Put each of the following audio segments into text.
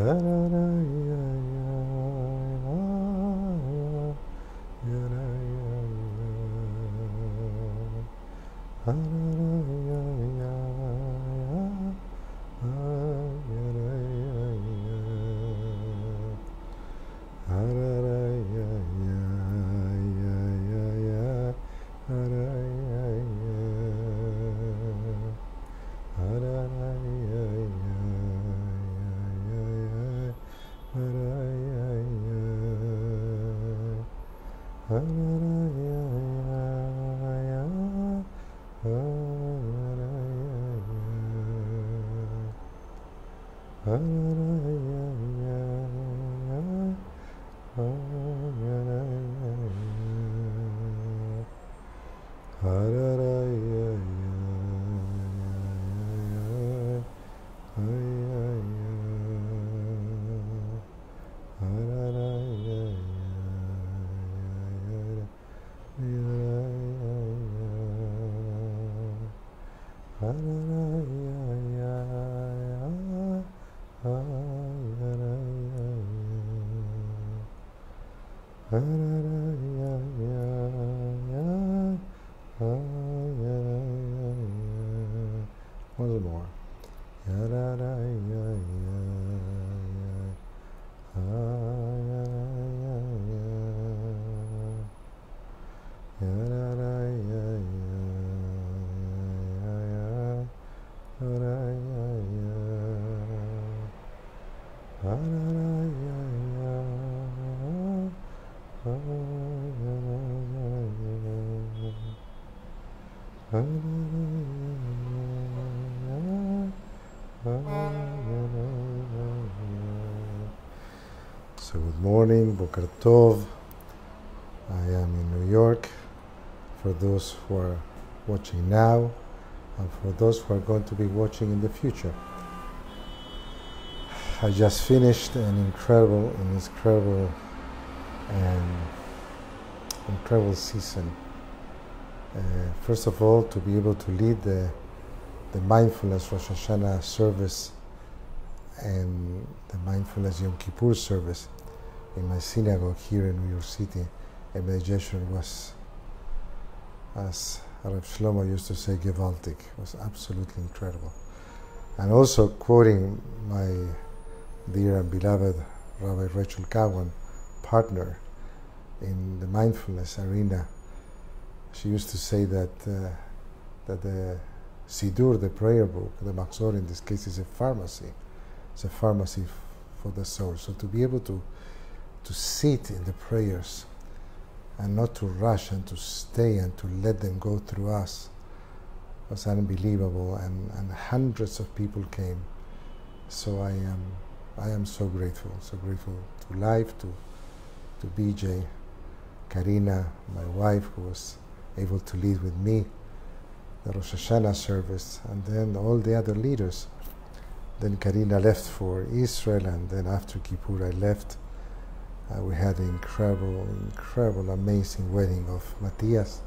Once more. So good morning, Boker Tov. I am in New York. For those who are watching now, and for those who are going to be watching in the future. I just finished an incredible season. First of all, to be able to lead the mindfulness Rosh Hashanah service and the mindfulness Yom Kippur service in my synagogue here in New York City, a meditation was, as Rav Shlomo used to say, gewaltig. It was absolutely incredible. And also quoting my dear and beloved Rabbi Rachel Cowan, partner in the mindfulness arena, she used to say that that the Siddur, the prayer book, the Machzor in this case, is a pharmacy. It's a pharmacy for the soul. So to be able to sit in the prayers and not to rush and to stay and to let them go through us was unbelievable, and hundreds of people came. So I am so grateful to life, to BJ, Karina, my wife, who was able to lead with me the Rosh Hashanah service, and then all the other leaders. Then Karina left for Israel, and then after Kippur I left. We had an incredible, amazing wedding of Matthias,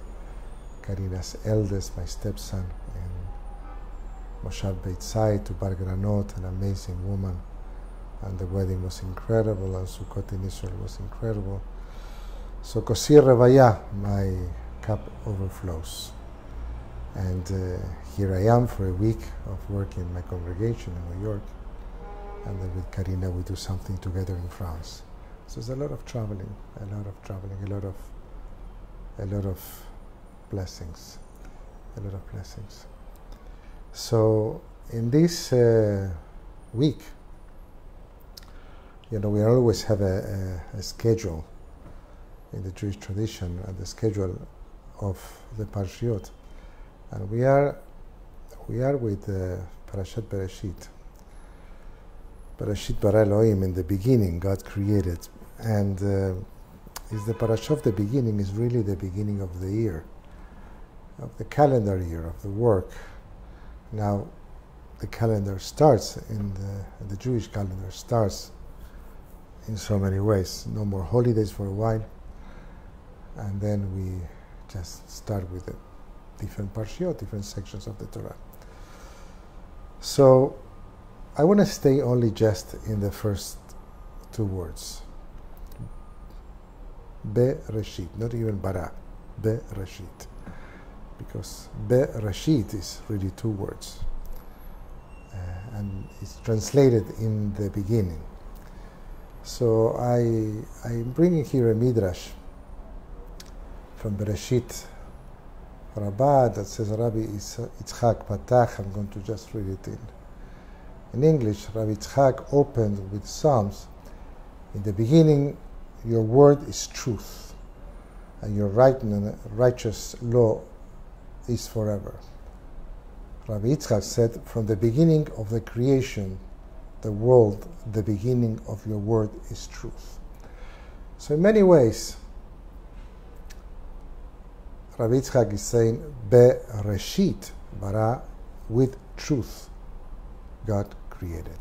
Karina's eldest, my stepson, in Moshav Beit Zai to Bar Granot, an amazing woman. And the wedding was incredible, and Sukkot in Israel was incredible. So Kosir Revaya, my cup overflows. And here I am for a week of work in my congregation in New York. And then with Karina we do something together in France. So there's a lot of traveling, a lot of blessings, So in this week, we always have a schedule in the Jewish tradition, and the schedule of the Parshiot, and we are with Parashat Bereshit. Bereshit bara Elohim, in the beginning God created, and is the parasha of the beginning, is really the beginning of the year, of the calendar year, of the work. Now the calendar starts the Jewish calendar starts in so many ways. No more holidays for a while, and then we just start with the different parshiot, different sections of the Torah. So I want to stay only just in the first two words. Bereshit, not even bara. Bereshit. Because Bereshit is really two words. And it's translated in the beginning. So I'm bringing here a midrash from Bereshit Rabbah that says Rabbi Yitzchak Patach. I'm going to just read it in English. Rabbi Yitzchak opened with Psalms. In the beginning, your word is truth, and your righteous law is forever. Rabbi Yitzchak said, from the beginning of the creation, the world, the beginning of your word is truth. So in many ways, Rabbi Yitzchak is saying, Bereshit, bara, with truth, God created,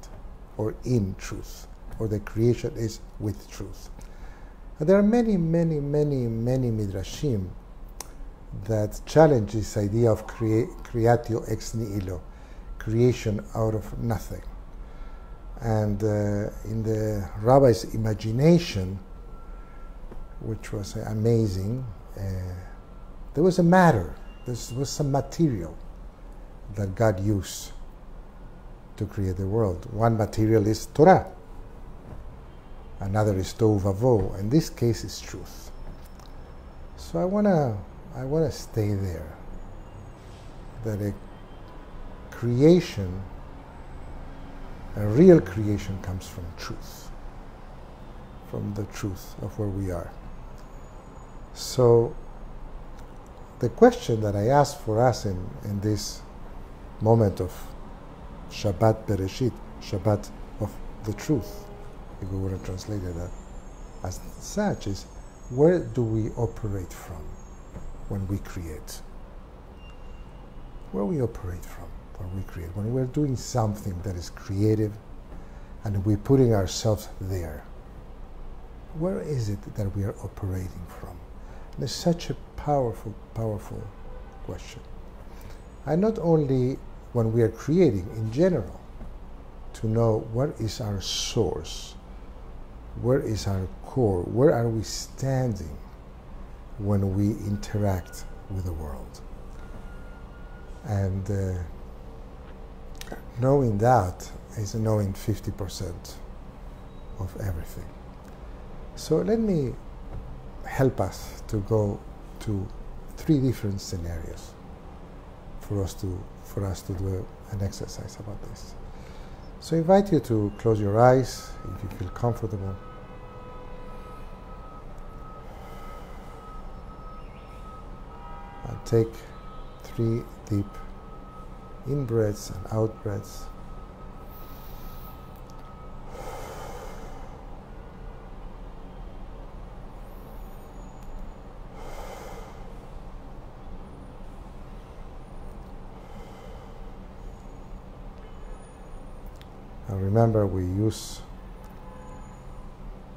or in truth, or the creation is with truth. And there are many midrashim that challenge this idea of creatio ex nihilo, creation out of nothing. And in the rabbi's imagination, which was amazing, there was a matter, there was some material that God used to create the world. One material is Torah, another is Tohu Vavohu, and this case is truth. So I wanna stay there, that a creation, a real creation, comes from truth, from the truth of where we are. So the question that I ask for us in this moment of Shabbat Bereshit, Shabbat of the truth, if we were to translate it as such, is where do we operate from when we create? Where we operate from when we create? When we're doing something that is creative and we're putting ourselves there, where is it that we are operating from? And it's such a powerful question. And not only when we are creating, in general, to know what is our source, where is our core, where are we standing when we interact with the world. And knowing that is knowing 50% of everything. So let me help us to go to 3 different scenarios for us to do an exercise about this. So I invite you to close your eyes if you feel comfortable. And take 3 deep in-breaths and out-breaths. And remember, we use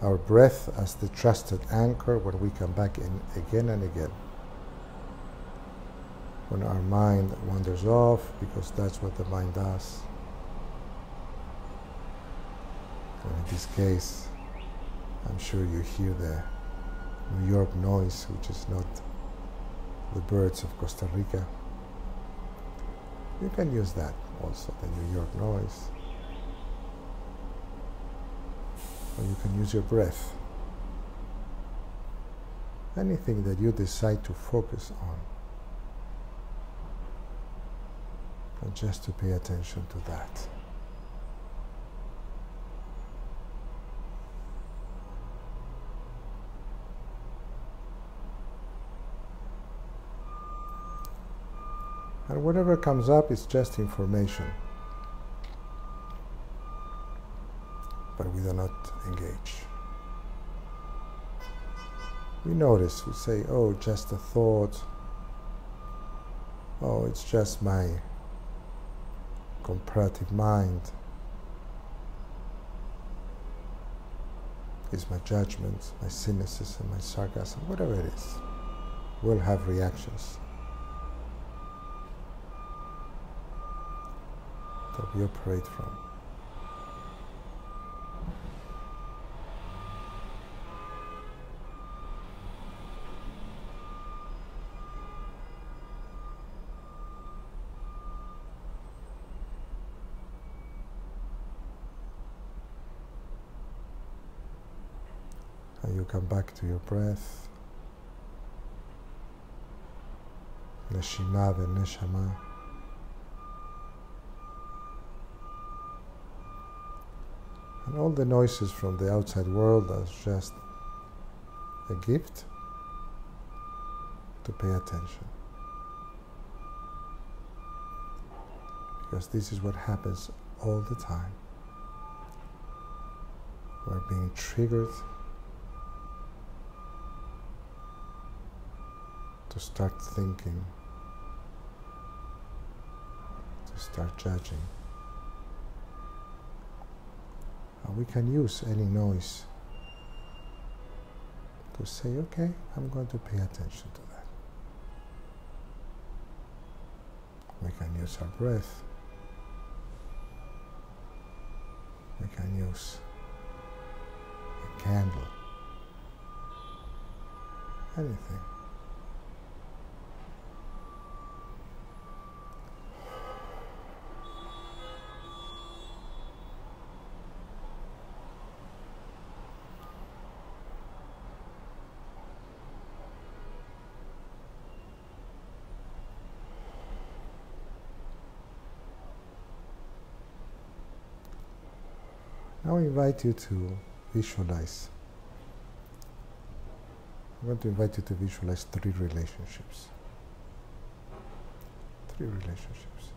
our breath as the trusted anchor when we come back in again and again. When our mind wanders off, because that's what the mind does. And in this case, I'm sure you hear the New York noise, which is not the birds of Costa Rica. You can use that also, the New York noise. Or you can use your breath. Anything that you decide to focus on. And just to pay attention to that. And whatever comes up is just information. But we do not engage. We notice, we say, oh, just a thought. Oh, it's just my comparative mind. It's my judgment, my cynicism, my sarcasm, whatever it is. We'll have reactions that we operate from. And you come back to your breath. Neshima v'neshama. And all the noises from the outside world are just a gift to pay attention. Because this is what happens all the time. We're being triggered to start thinking, to start judging. And we can use any noise to say, okay, I'm going to pay attention to that. We can use our breath. We can use a candle. Anything. Now I invite you to visualize. I'm going to invite you to visualize 3 relationships. 3 relationships.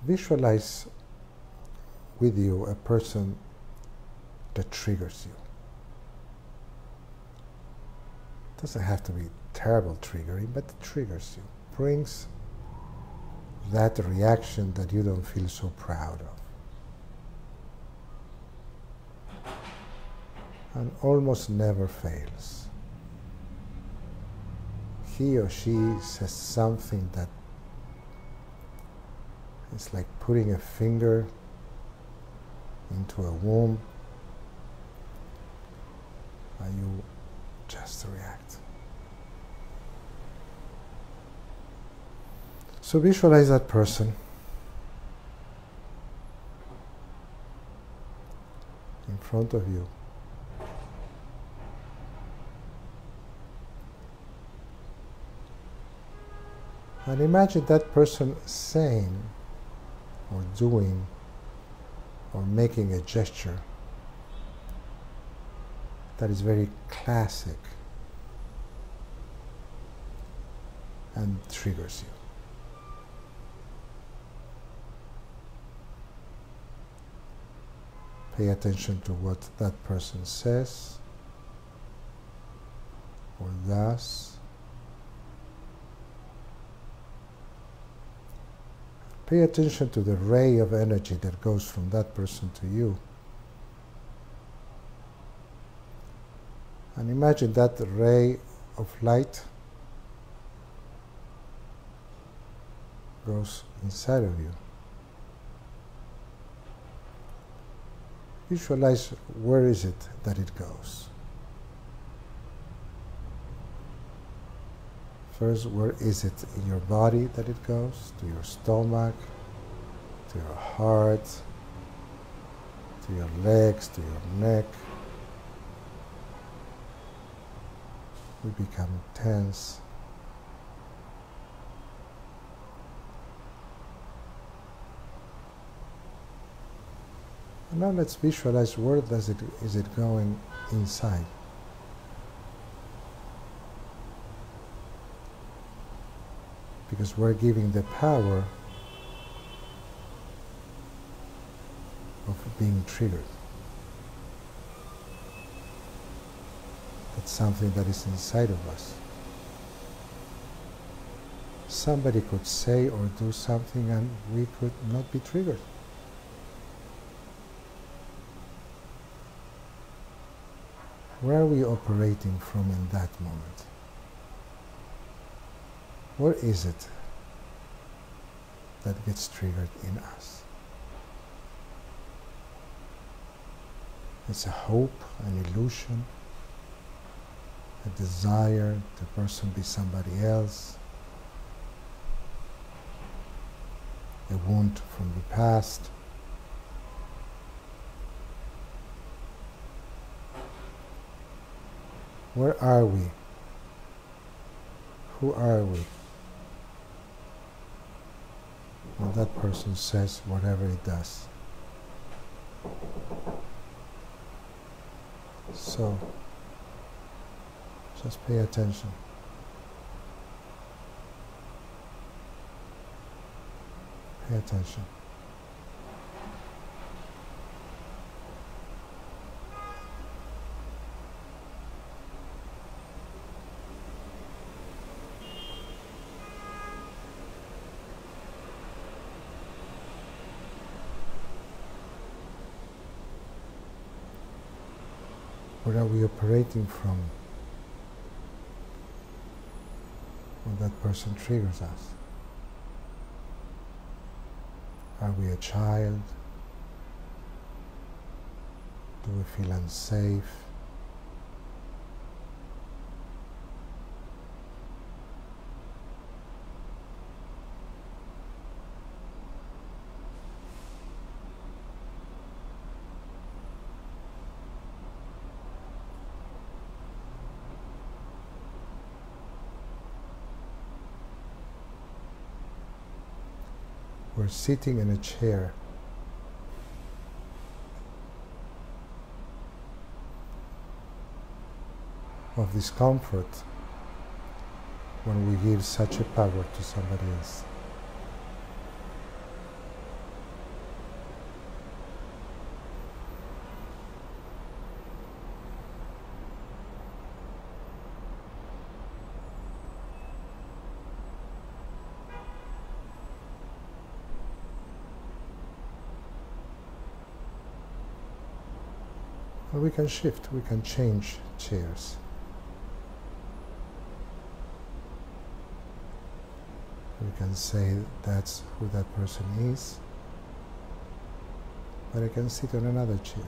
Visualize with you a person that triggers you. It doesn't have to be terrible triggering, but it triggers you. Brings that reaction that you don't feel so proud of. And almost never fails. He or she says something that is like putting a finger into a womb, and you just react. So visualize that person in front of you. And imagine that person saying or doing or making a gesture that is very classic and triggers you. Pay attention to what that person says or does. Pay attention to the ray of energy that goes from that person to you. And imagine that ray of light goes inside of you. Visualize where is it that it goes. First, where is it in your body that it goes? To your stomach, to your heart, to your legs, to your neck. We become tense. And now let's visualize where is it going inside. Because we're giving the power of being triggered. That's something that is inside of us. Somebody could say or do something and we could not be triggered. Where are we operating from in that moment? Where is it that gets triggered in us? It's a hope, an illusion, a desire the person be somebody else, a wound from the past. Where are we? Who are we when that person says whatever it does? So, just pay attention. Pay attention. Where are we operating from when that person triggers us? Are we a child? Do we feel unsafe? We're sitting in a chair. Of discomfort when we give such a power to somebody else. And we can shift, we can change chairs. We can say that's who that person is, but I can sit on another chair.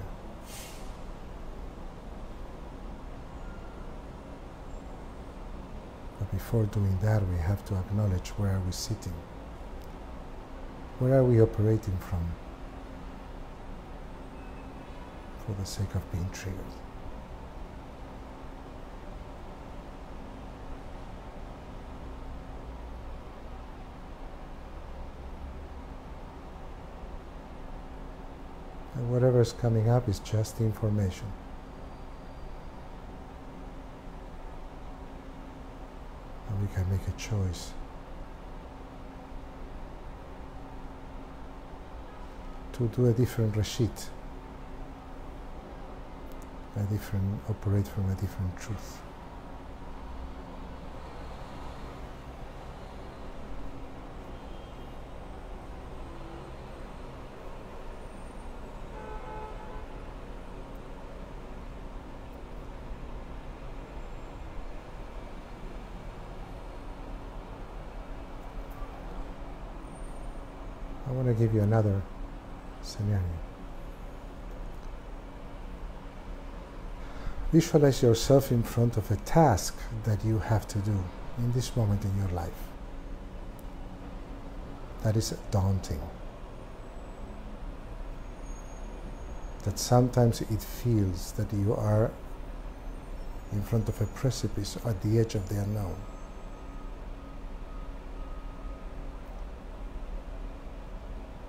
But before doing that, we have to acknowledge where are we sitting? Where are we operating from for the sake of being triggered? And whatever is coming up is just information. And we can make a choice. To do a different rashid, operate from a different truth. I want to give you another scenario. Visualize yourself in front of a task that you have to do in this moment in your life. That is daunting. That sometimes it feels that you are in front of a precipice at the edge of the unknown.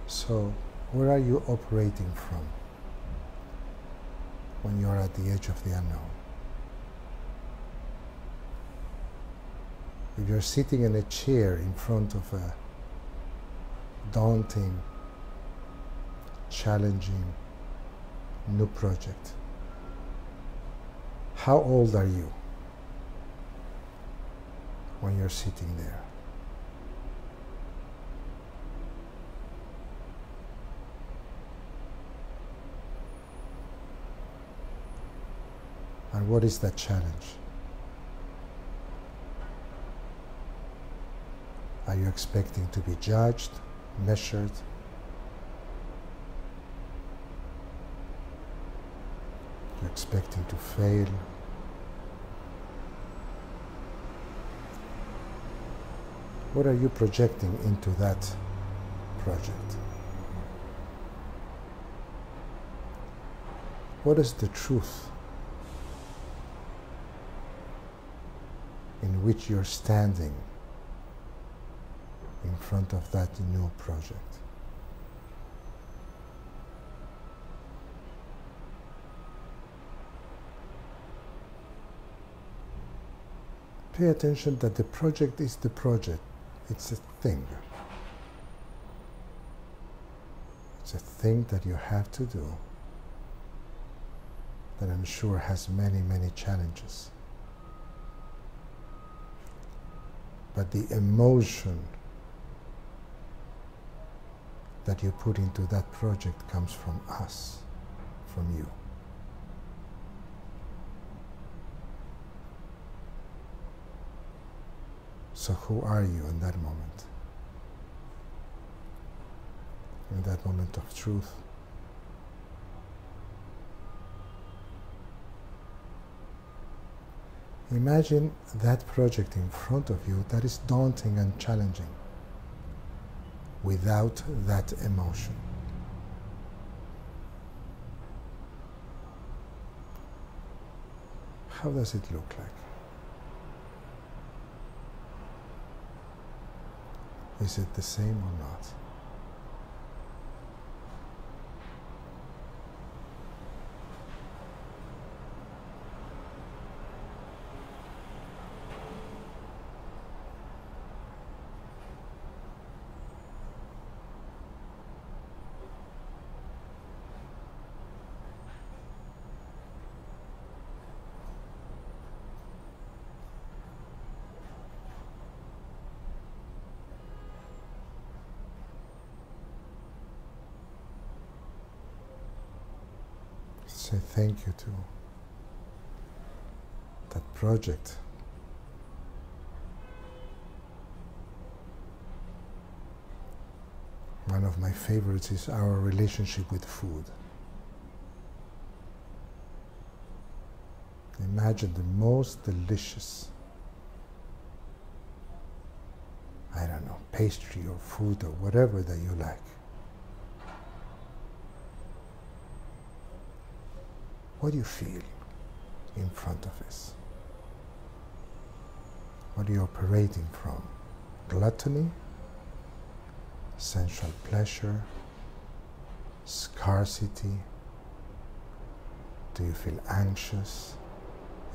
So, where are you operating from when you are at the edge of the unknown? If you're sitting in a chair in front of a daunting, challenging, new project, how old are you when you're sitting there? And what is that challenge? Are you expecting to be judged, measured? You're expecting to fail? What are you projecting into that project? What is the truth which you're standing in front of that new project. Pay attention that the project is the project. It's a thing. It's a thing that you have to do that I'm sure has many, many challenges. But the emotion that you put into that project comes from us, from you. So who are you in that moment? In that moment of truth? Imagine that project in front of you that is daunting and challenging without that emotion. How does it look like? Is it the same or not? Say thank you to that project. One of my favorites is our relationship with food. Imagine the most delicious, I don't know, pastry or food or whatever that you like. What do you feel in front of us? What are you operating from? Gluttony? Sensual pleasure? Scarcity? Do you feel anxious?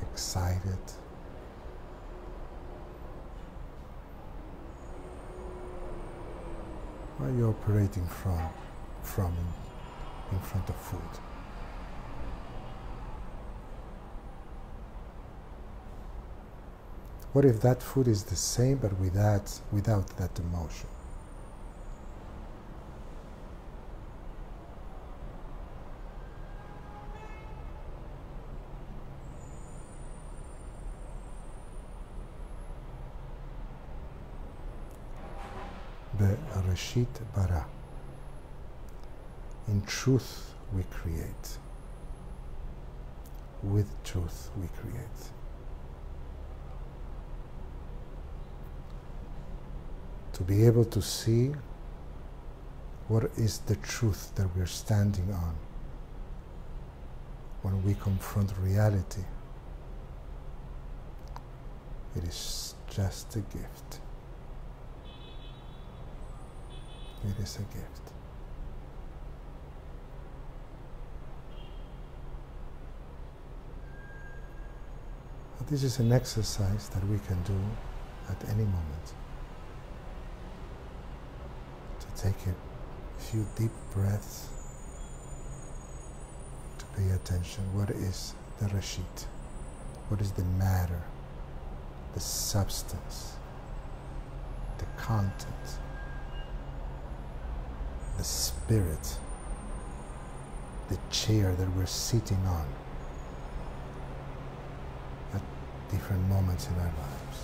Excited? What are you operating from in front of food? What if that food is the same but without that emotion? Bereshit bara. In truth we create. With truth we create. To be able to see what is the truth that we're standing on when we confront reality. It is just a gift. It is a gift. But this is an exercise that we can do at any moment. To take a few deep breaths, to pay attention. What is the Reshit? What is the matter? The substance, the content, the spirit, the chair that we're sitting on at different moments in our lives.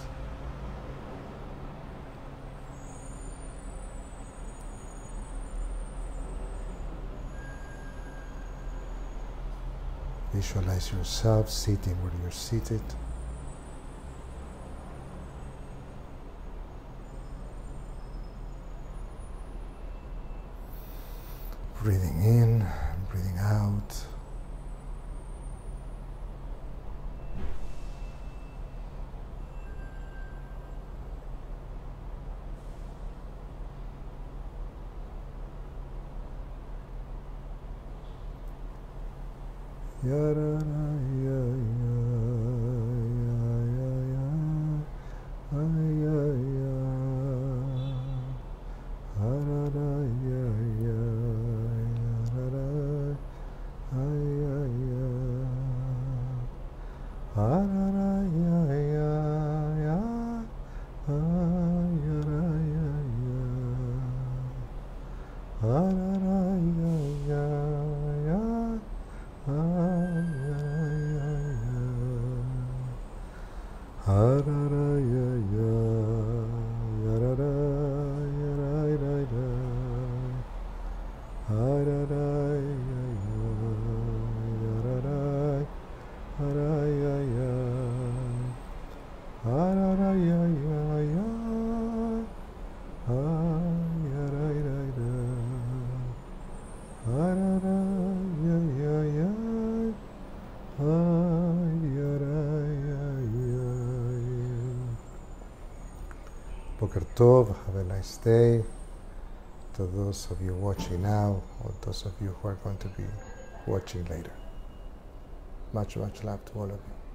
Visualize yourself sitting where you're seated. Breathing in, breathing out. Boker Tov, have a nice day. To those of you watching now, or those of you who are going to be watching later. Much, much love to all of you.